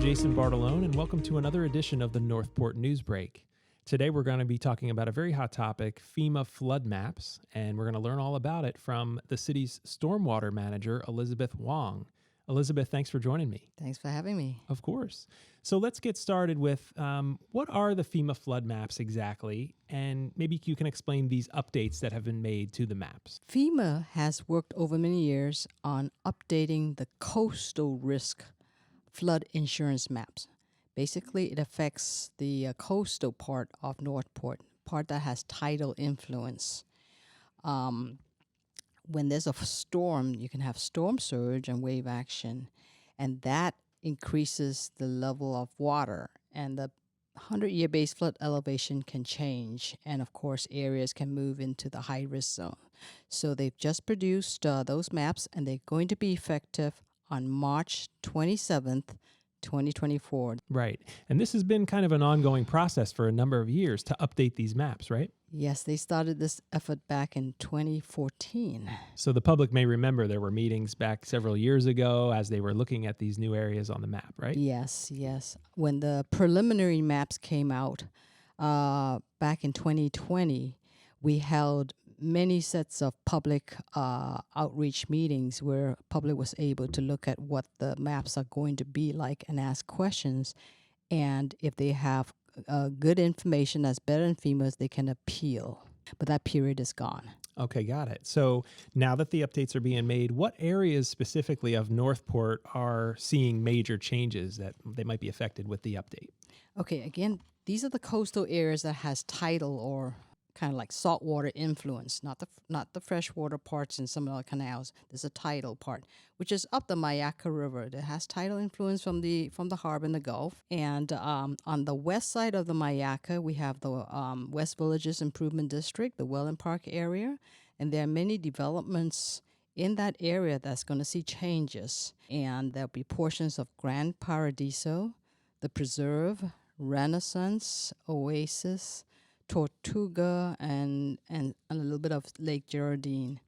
Jason Bartolone, and welcome to another edition of the Northport Newsbreak. Today we're going to be talking about a very hot topic, FEMA flood maps, and we're going to learn all about it from the city's Stormwater Manager Elizabeth Wong. Elizabeth, thanks for joining me. Thanks for having me. Of course. So let's get started with what are the FEMA flood maps exactly, and maybe you can explain these updates that have been made to the maps. FEMA has worked over many years on updating the coastal risk flood insurance maps. Basically, it affects the coastal part of Northport, part that has tidal influence. When there's a storm, you can have storm surge and wave action, and that increases the level of water, and the 100-year base flood elevation can change, and of course, areas can move into the high-risk zone. So they've just produced those maps, and they're going to be effective on March 27th, 2024. Right. And this has been kind of an ongoing process for a number of years to update these maps, right? Yes, they started this effort back in 2014. So the public may remember there were meetings back several years ago as they were looking at these new areas on the map, right? Yes. When the preliminary maps came out back in 2020, we held many sets of public outreach meetings where public was able to look at what the maps are going to be like and ask questions. And if they have good information that's better than FEMA's, they can appeal. But that period is gone. Okay, got it. So now that the updates are being made, what areas specifically of Northport are seeing major changes that they might be affected with the update? Okay, again, these are the coastal areas that has tidal or kind of like saltwater influence, not the freshwater parts in some of the canals. There's a tidal part, which is up the Myakka River. That has tidal influence from the harbor and the Gulf. And on the west side of the Myakka, we have the West Villages Improvement District, the Welland Park area, and there are many developments in that area that's going to see changes. And there'll be portions of Grand Paradiso, the Preserve, Renaissance, Oasis, Tortuga, and a little bit of Lake Geraldine,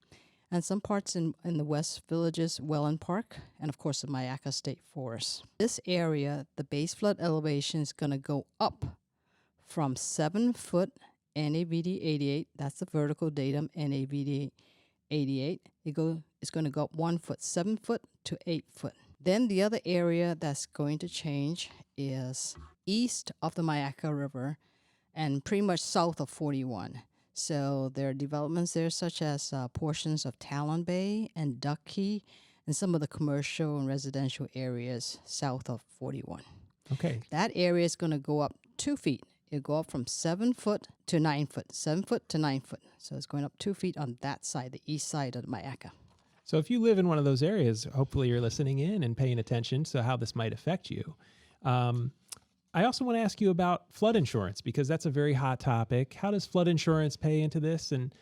and some parts in the West Villages, Welland Park, and of course the Myakka State Forest. This area, the base flood elevation is going to go up from 7 foot NAVD 88. That's the vertical datum NAVD 88. It's going to go up 1 foot, 7 foot to 8 foot. Then the other area that's going to change is east of the Myakka River and pretty much south of 41. So there are developments there such as portions of Talon Bay and Duck Key and some of the commercial and residential areas south of 41. Okay. That area is going to go up 2 feet. It'll go up from 7 foot to 9 foot, 7 foot to 9 foot. So it's going up 2 feet on that side, the east side of the Myakka. So if you live in one of those areas, hopefully you're listening in and paying attention to how this might affect you. I also want to ask you about flood insurance because that's a very hot topic. How does flood insurance pay into this, and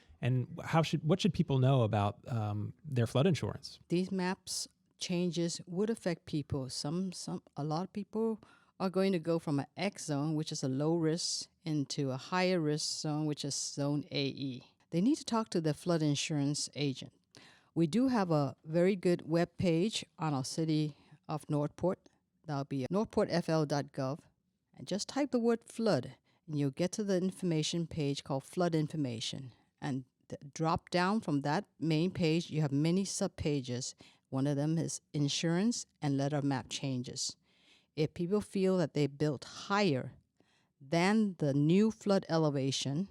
what should people know about their flood insurance? These maps changes would affect people. A lot of people are going to go from an X zone, which is a low risk, into a higher risk zone, which is zone AE. They need to talk to their flood insurance agent. We do have a very good web page on our city of Northport. That'll be NorthPortFL.gov. And just type the word flood, and you'll get to the information page called Flood Information. And drop down from that main page, you have many sub-pages. One of them is insurance and letter map changes. If people feel that they built higher than the new flood elevation,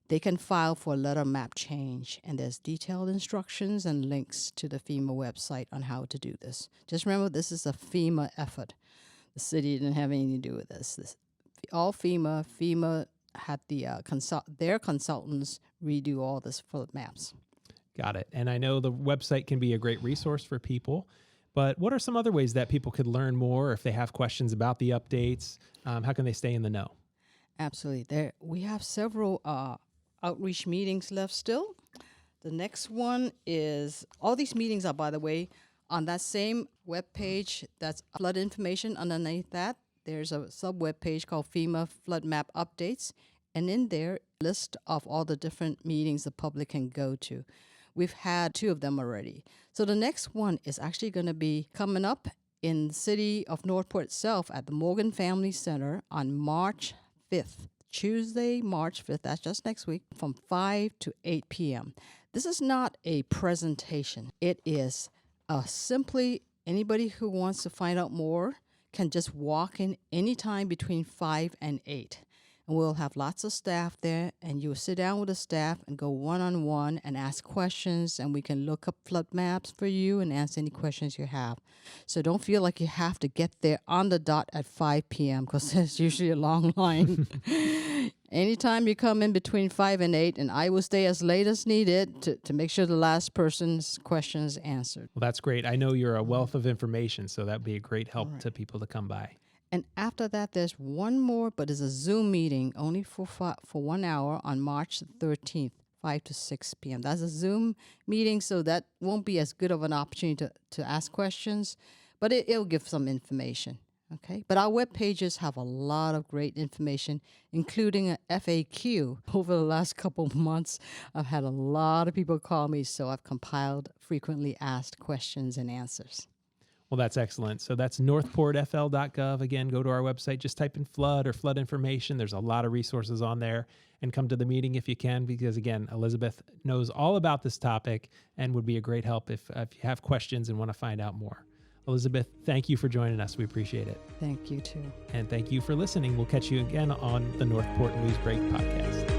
they can file for a letter map change. And there's detailed instructions and links to the FEMA website on how to do this. Just remember, this is a FEMA effort. The city didn't have anything to do with this. All FEMA. FEMA had their consultants redo all this flood maps. Got it. And I know the website can be a great resource for people, but what are some other ways that people could learn more if they have questions about the updates? How can they stay in the know? Absolutely. We have several outreach meetings left still. The next one is, all these meetings are, by the way, on that same web page. That's flood information. Underneath that, there's a sub-web page called FEMA Flood Map Updates. And in there, a list of all the different meetings the public can go to. We've had 2 of them already. So the next one is actually going to be coming up in the city of Northport itself at the Morgan Family Center on March 5th, Tuesday, March 5th, that's just next week, from 5 to 8 p.m. This is not a presentation. It is simply anybody who wants to find out more can just walk in anytime between 5 and 8. And we'll have lots of staff there, and you'll sit down with the staff and go one-on-one and ask questions, and we can look up flood maps for you and answer any questions you have. So don't feel like you have to get there on the dot at 5 p.m. because there's usually a long line. Anytime you come in between 5 and 8, and I will stay as late as needed to make sure the last person's question is answered. Well, that's great. I know you're a wealth of information, so that'd be a great help to people to come by. And after that, there's one more, but it's a Zoom meeting only for 1 hour on March 13th, 5 to 6 p.m. That's a Zoom meeting, so that won't be as good of an opportunity to ask questions, but it'll give some information, okay? But our web pages have a lot of great information, including a FAQ. Over the last couple of months, I've had a lot of people call me, so I've compiled frequently asked questions and answers. Well, that's excellent. So that's NorthPortFL.gov. Again, go to our website, just type in flood or flood information. There's a lot of resources on there, and come to the meeting if you can, because again, Elizabeth knows all about this topic and would be a great help if you have questions and want to find out more. Elizabeth, thank you for joining us. We appreciate it. Thank you too. And thank you for listening. We'll catch you again on the Northport Newsbreak podcast.